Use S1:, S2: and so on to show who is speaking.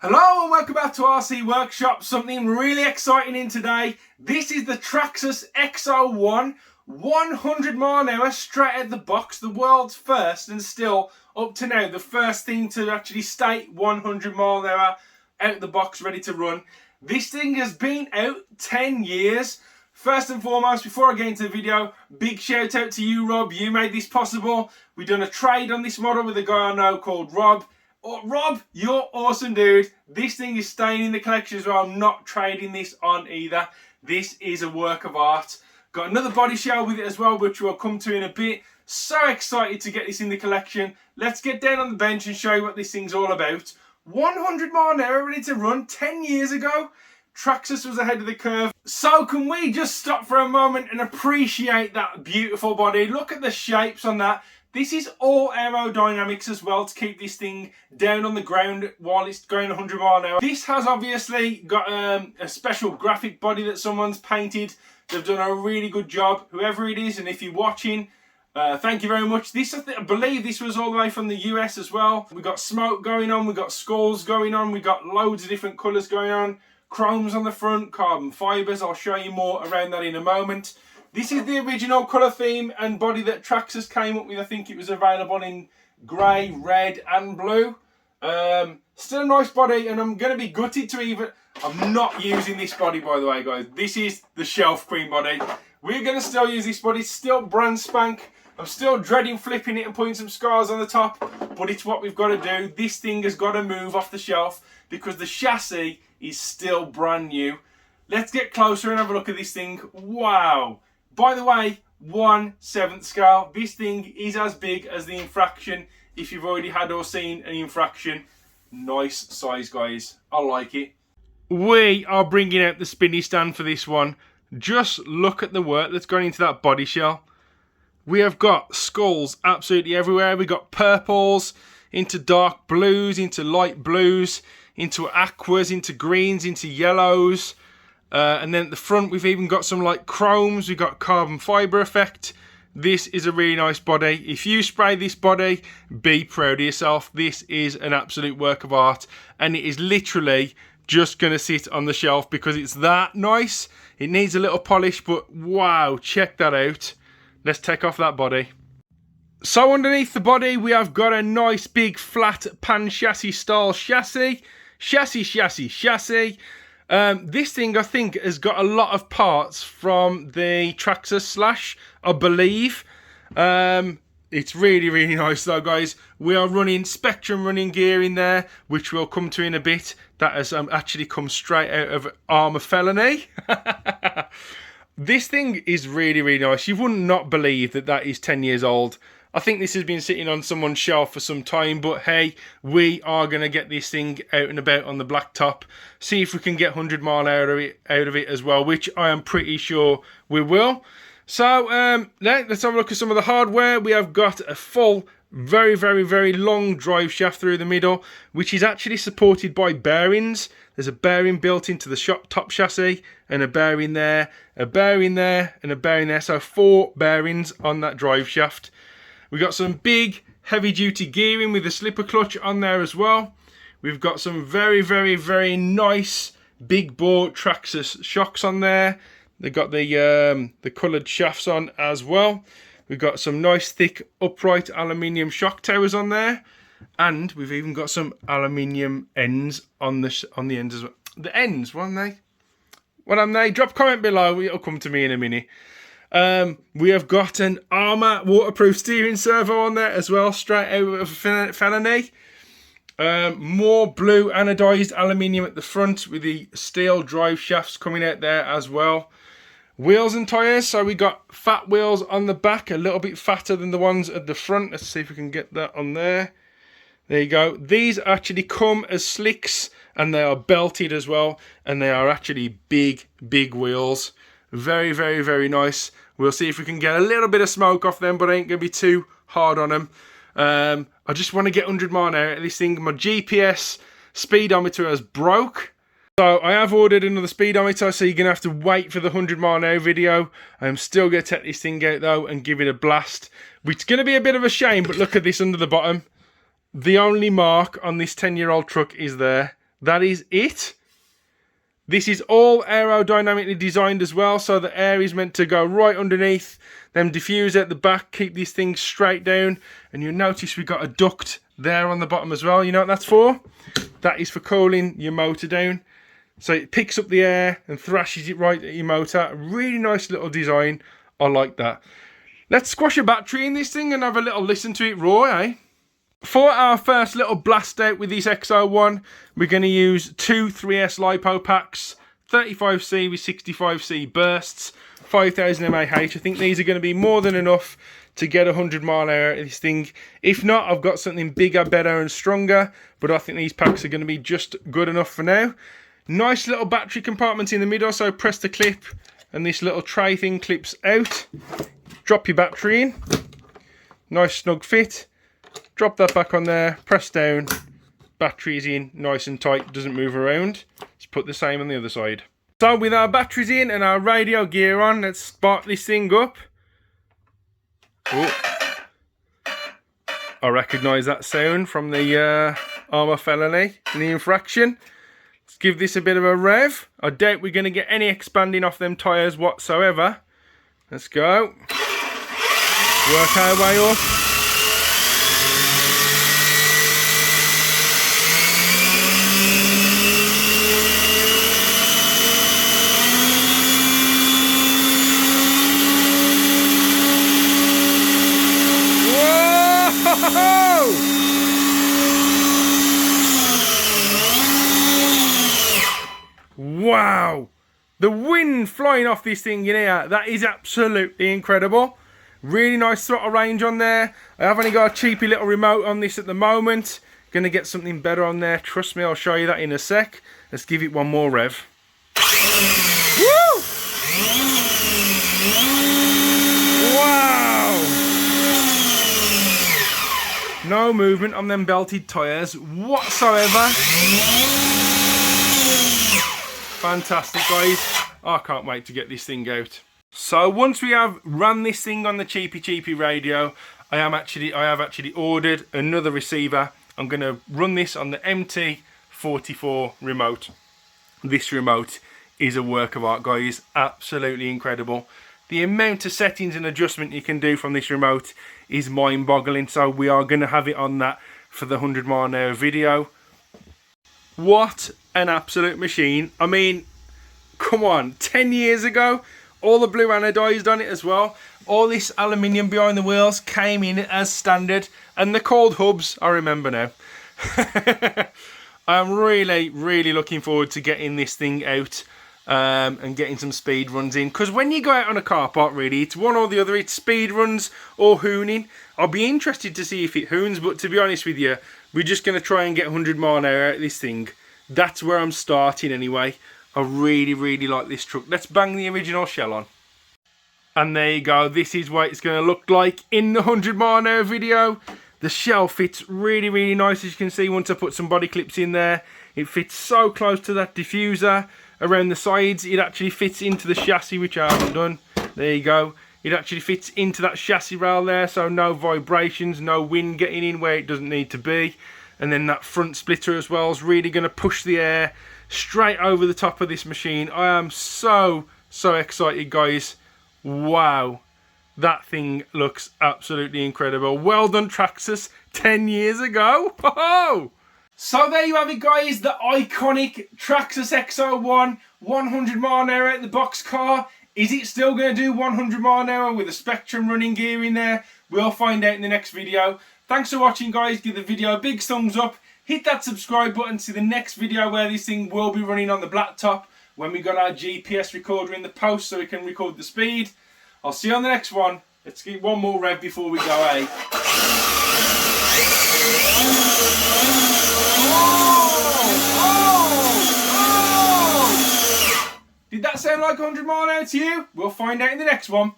S1: Hello and welcome back to RC Workshop. Something really exciting in today. This is the Traxxas XO-1, 100 mile an hour straight out the box. The world's first and still up to now the first thing to actually state 100 mile an hour out the box ready to run. This thing has been out 10 years. First and foremost, before I get into the video, big shout out to you, Rob. You made this possible. We've done a trade on this model with a guy I know called Rob. Oh, Rob, you're awesome, dude. This thing is staying in the collection as well. I'm not trading this on either. This is a work of art. Got another body shell with it as well, which we'll come to in a bit. So excited to get this in the collection. Let's get down on the bench and show you what this thing's all about. 100 mile an hour ready to run 10 years ago. Traxxas was ahead of the curve. So can we just stop for a moment and appreciate that beautiful body? Look at the shapes on that. This is all aerodynamics as well to keep this thing down on the ground while it's going 100 mile an hour. This has obviously got a special graphic body that someone's painted. They've done a really good job, whoever it is, and if you're watching, thank you very much. This, I believe this was all the way from the US as well. We got smoke going on, we got skulls going on, we got loads of different colours going on. Chromes on the front, carbon fibres. I'll show you more around that in a moment. This is the original colour theme and body that Traxxas came up with. I think it was available in grey, red and blue. Still a nice body, and I'm going to be gutted to even... I'm not using this body, by the way, guys. This is the Shelf Queen body. We're going to still use this body. It's still brand spank. I'm still dreading flipping it and putting some scars on the top, but it's what we've got to do. This thing has got to move off the shelf because the chassis is still brand new. Let's get closer and have a look at this thing. Wow. By the way, 1/7 scale. This thing is as big as the infraction. If you've already had or seen an infraction, nice size, guys. I like it. We are bringing out the spinny stand for this one. Just look at the work that's gone into that body shell. We have got skulls absolutely everywhere. We got purples into dark blues, into light blues, into aquas, into greens, into yellows. And then at the front we've even got some like chromes. We've got carbon fibre effect. This is a really nice body. If you spray this body, be proud of yourself. This is an absolute work of art, and it is literally just going to sit on the shelf because it's that nice. It needs a little polish, but wow, check that out. Let's take off that body. So underneath the body we have got a nice big flat pan chassis style chassis. Chassis. This thing I think has got a lot of parts from the Traxxas Slash, I believe. It's really nice though, guys. We are running Spectrum running gear in there, which we'll come to in a bit. That has actually come straight out of Armour Felony. This thing is really nice. You wouldn't not believe that that is 10 years old. I think this has been sitting on someone's shelf for some time, but hey, we are going to get this thing out and about on the blacktop. See if we can get 100 mile out of it as well, which I am pretty sure we will. So let's have a look at some of the hardware. We have got a full, very long drive shaft through the middle, which is actually supported by bearings. There's a bearing built into the top chassis, and a bearing there, a bearing there, and a bearing there. So 4 bearings on that drive shaft. We've got some big heavy duty gearing with a slipper clutch on there as well. We've got some very nice big bore Traxxas shocks on there. They've got the coloured shafts on as well. We've got some nice thick upright aluminium shock towers on there, and we've even got some aluminium ends on the ends as well. The ends, what are they? What are they? Drop a comment below. It'll come to me in a minute. We have got an Armour waterproof steering servo on there as well, straight out of Felony. More blue anodized aluminium at the front with the steel drive shafts coming out there as well. Wheels and tyres, so we got fat wheels on the back, a little bit fatter than the ones at the front. Let's see if we can get that on there. There you go. These actually come as slicks, and they are belted as well, and they are actually big wheels. Very nice. We'll see if we can get a little bit of smoke off them, but I ain't going to be too hard on them. I just want to get 100 mile an hour out of this thing. My GPS speedometer has broke. So I have ordered another speedometer, so you're going to have to wait for the 100 mile an hour video. I'm still going to take this thing out though and give it a blast. It's going to be a bit of a shame, but look at this under the bottom. The only mark on this 10-year-old truck is there. that is it. This is all aerodynamically designed as well, so the air is meant to go right underneath them diffuser at the back, keep these things straight down. And you'll notice we've got a duct there on the bottom as well. You know what that's for? That is for cooling your motor down. So it picks up the air and thrashes it right at your motor. Really nice little design. I like that. Let's squash a battery in this thing and have a little listen to it raw, eh? For our first little blast out with this XO-1, we're going to use two 3S LiPo packs, 35C with 65C bursts, 5000 mAh. I think these are going to be more than enough to get 100 mile an hour out of this thing. If not, I've got something bigger, better and stronger, but I think these packs are going to be just good enough for now. Nice little battery compartment in the middle, so press the clip and this little tray thing clips out. Drop your battery in, nice snug fit. Drop that back on there, press down, battery's in, nice and tight, doesn't move around. Let's put the same on the other side. So with our batteries in and our radio gear on, let's spark this thing up. Oh, I recognise that sound from the armour felony and the infraction. Let's give this a bit of a rev. I doubt we're going to get any expanding off them tyres whatsoever. Let's go. Work our way up. Wow, the wind flying off this thing in here, that is absolutely incredible. Really nice throttle range on there. I have only got a cheapy little remote on this at the moment. Gonna get something better on there, trust me, I'll show you that in a sec. Let's give it one more rev. Woo! Wow! No movement on them belted tyres whatsoever. Fantastic, guys. I can't wait to get this thing out. So once we have run this thing on the cheapy radio, I have actually ordered another receiver. I'm going to run this on the MT44 remote. This remote is a work of art, guys. Absolutely incredible. The amount of settings and adjustment you can do from this remote is mind-boggling. So we are going to have it on that for the 100 mile an hour video. What an absolute machine. I mean, come on, 10 years ago, all the blue anodized on it as well. All this aluminium behind the wheels came in as standard. And the cold hubs, I remember now. I'm really looking forward to getting this thing out and getting some speed runs in. Because when you go out on a car park, really, it's one or the other. It's speed runs or hooning. I'll be interested to see if it hoons, but to be honest with you, we're just going to try and get 100 mile an hour out of this thing. That's where I'm starting anyway. I really like this truck. Let's bang the original shell on. And there you go. This is what it's going to look like in the 100 mile an hour video. The shell fits really nice, as you can see. Once I put some body clips in there, it fits so close to that diffuser. Around the sides, it actually fits into the chassis, which I haven't done. There you go. It actually fits into that chassis rail there, so no vibrations, no wind getting in where it doesn't need to be. And then that front splitter as well is really going to push the air straight over the top of this machine. I am so excited, guys. Wow, that thing looks absolutely incredible. Well done, Traxxas, 10 years ago. Ho-ho! So there you have it, guys, the iconic Traxxas XO-1 100 mile an hour out the box car. Is it still going to do 100 mile an hour with a Spectrum running gear in there? We'll find out in the next video. Thanks for watching, guys. Give the video a big thumbs up. Hit that subscribe button to the next video where this thing will be running on the black top when we got our GPS recorder in the post so we can record the speed. I'll see you on the next one. Let's get one more rev before we go, eh? Did that sound like 100 mile an hour to you? We'll find out in the next one.